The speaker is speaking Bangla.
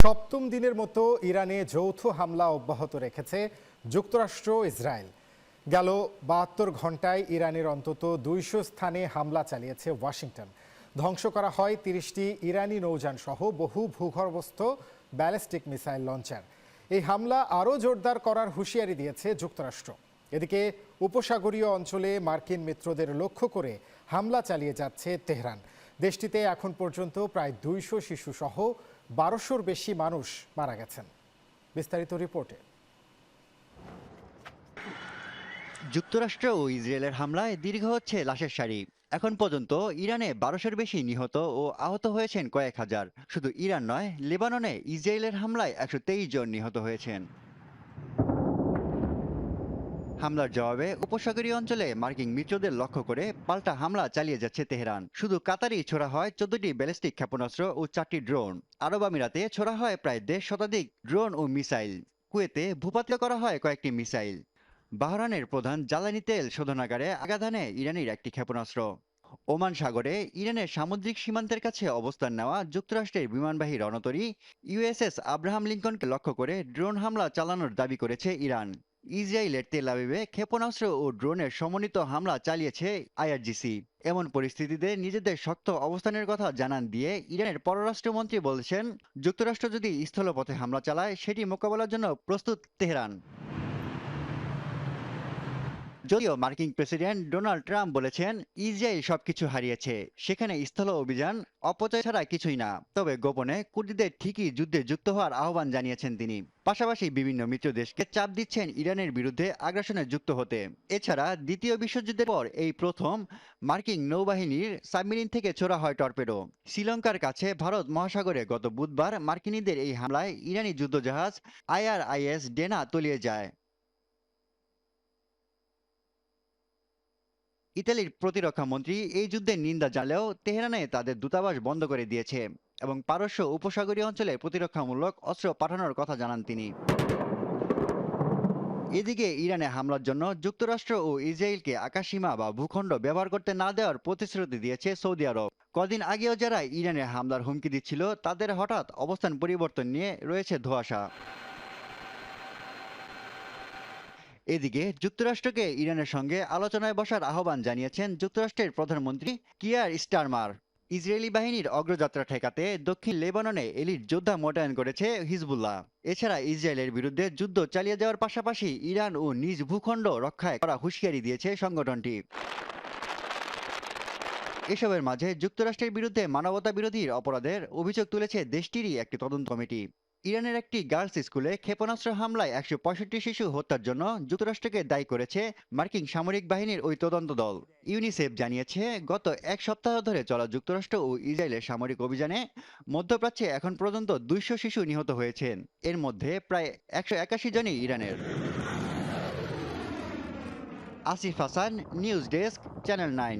সপ্তম দিনের মতো ইরানে যৌথ হামলা অব্যাহত রেখেছে যুক্তরাষ্ট্র ইসরায়েল। গেল ৭২ ঘন্টায় ইরানের অন্তত ২০০ স্থানে হামলা চালিয়েছে ওয়াশিংটন। ধ্বংস করা হয় ৩০টি ইরানি নৌযান সহ বহু ভূগর্ভস্থ ব্যালিস্টিক মিসাইল লঞ্চার। এই হামলা আরও জোরদার করার হুঁশিয়ারি দিয়েছে যুক্তরাষ্ট্র। এদিকে উপসাগরীয় অঞ্চলে মার্কিন মিত্রদের লক্ষ্য করে হামলা চালিয়ে যাচ্ছে তেহরান। দেশটিতে এখন পর্যন্ত প্রায় ২০০ শিশুসহ ১২০০-র বেশি মানুষ মারা গেছেন। বিস্তারিত রিপোর্টে। যুক্তরাষ্ট্র ও ইসরায়েলের হামলায় দীর্ঘ হচ্ছে লাশের সারি। এখন পর্যন্ত ইরানে ১২০০-র বেশি নিহত ও আহত হয়েছেন কয়েক হাজার। শুধু ইরান নয়, লেবাননে ইসরায়েলের হামলায় ১২৩ জন নিহত হয়েছেন। হামলার জবাবে উপসাগরীয় অঞ্চলে মার্কিন মিত্রদের লক্ষ্য করে পাল্টা হামলা চালিয়ে যাচ্ছে তেহরান। শুধু কাতারেই ছোড়া হয় ১৪টি ব্যালিস্টিক ক্ষেপণাস্ত্র ও ৪টি ড্রোন। আরব আমিরাতে ছোড়া হয় প্রায় ১.৫ শতাধিক ড্রোন ও মিসাইল। কুয়েতে ভূপাতিত করা হয় কয়েকটি মিসাইল। বাহরানের প্রধান জ্বালানি তেল শোধনাগারে আঘাত হানে ইরানের একটি ক্ষেপণাস্ত্র। ওমান সাগরে ইরানের সামুদ্রিক সীমান্তের কাছে অবস্থান নেওয়া যুক্তরাষ্ট্রের বিমানবাহী রণতরী ইউএসএস আব্রাহাম লিঙ্কনকে লক্ষ্য করে ড্রোন হামলা চালানোর দাবি করেছে ইরান। ইসরায়েলের তেল আবিবে ক্ষেপণাস্ত্র ও ড্রোনের সমন্বিত হামলা চালিয়েছে আইআরজিসি। এমন পরিস্থিতিতে নিজেদের শক্ত অবস্থানের কথা জানান দিয়ে ইরানের পররাষ্ট্রমন্ত্রী বলেছেন, যুক্তরাষ্ট্র যদি স্থলপথে হামলা চালায় সেটি মোকাবেলার জন্য প্রস্তুত তেহরান। যদিও মার্কিন প্রেসিডেন্ট ডোনাল্ড ট্রাম্প বলেছেন, ইসরায়েল সবকিছু হারিয়েছে, সেখানে স্থল অভিযান অপচয় ছাড়া কিছুই না। তবে গোপনে কুর্দিদের ঠিকই যুদ্ধে যুক্ত হওয়ার আহ্বান জানিয়েছেন তিনি। পাশাপাশি বিভিন্ন মিত্র দেশকে চাপ দিচ্ছেন ইরানের বিরুদ্ধে আগ্রাসনে যুক্ত হতে। এছাড়া দ্বিতীয় বিশ্বযুদ্ধের পর এই প্রথম মার্কিন নৌবাহিনীর সাবমেরিন থেকে ছোড়া হয় টর্পেডো। শ্রীলঙ্কার কাছে ভারত মহাসাগরে গত বুধবার মার্কিনীদের এই হামলায় ইরানি যুদ্ধজাহাজ IRIS ডেনা তলিয়ে যায়। ইতালির প্রতিরক্ষা মন্ত্রী এই যুদ্ধের নিন্দা জানালেও তেহরানে তাদের দূতাবাস বন্ধ করে দিয়েছে এবং পারস্য উপসাগরীয় অঞ্চলে প্রতিরক্ষামূলক অস্ত্র পাঠানোর কথা জানান তিনি। এদিকে ইরানে হামলার জন্য যুক্তরাষ্ট্র ও ইসরায়েলকে আকাশসীমা বা ভূখণ্ড ব্যবহার করতে না দেওয়ার প্রতিশ্রুতি দিয়েছে সৌদি আরব। কদিন আগেও যারা ইরানে হামলার হুমকি দিচ্ছিল তাদের হঠাৎ অবস্থান পরিবর্তন নিয়ে রয়েছে ধোঁয়াশা। এদিকে যুক্তরাষ্ট্রকে ইরানের সঙ্গে আলোচনায় বসার আহ্বান জানিয়েছেন যুক্তরাষ্ট্রের প্রধানমন্ত্রী কিয়ার স্টারমার। ইসরায়েলি বাহিনীর অগ্রযাত্রা ঠেকাতে দক্ষিণ লেবাননে এলিট যোদ্ধা মোতায়েন করেছে হিজবুল্লাহ। এছাড়া ইসরায়েলের বিরুদ্ধে যুদ্ধ চালিয়ে যাওয়ার পাশাপাশি ইরান ও নিজ ভূখণ্ড রক্ষায় করা হুঁশিয়ারি দিয়েছে সংগঠনটি। এসবের মাঝে যুক্তরাষ্ট্রের বিরুদ্ধে মানবতা বিরোধীর অপরাধের অভিযোগ তুলেছে দেশটিরই একটি তদন্ত কমিটি। ইরানের একটি গার্লস স্কুলে ক্ষেপণাস্ত্র হামলায় ১৬৫ শিশু হত্যার জন্য যুক্তরাষ্ট্রকে দায়ী করেছে মার্কিন সামরিক বাহিনীর ওই তদন্ত দল। ইউনিসেফ জানিয়েছে, গত এক সপ্তাহ ধরে চলা যুক্তরাষ্ট্র ও ইসরায়েলের সামরিক অভিযানে মধ্যপ্রাচ্যে এখন পর্যন্ত ২০০ শিশু নিহত হয়েছেন। এর মধ্যে প্রায় ১৮১ জনই ইরানের। Asif Hasan, news desk, channel 9।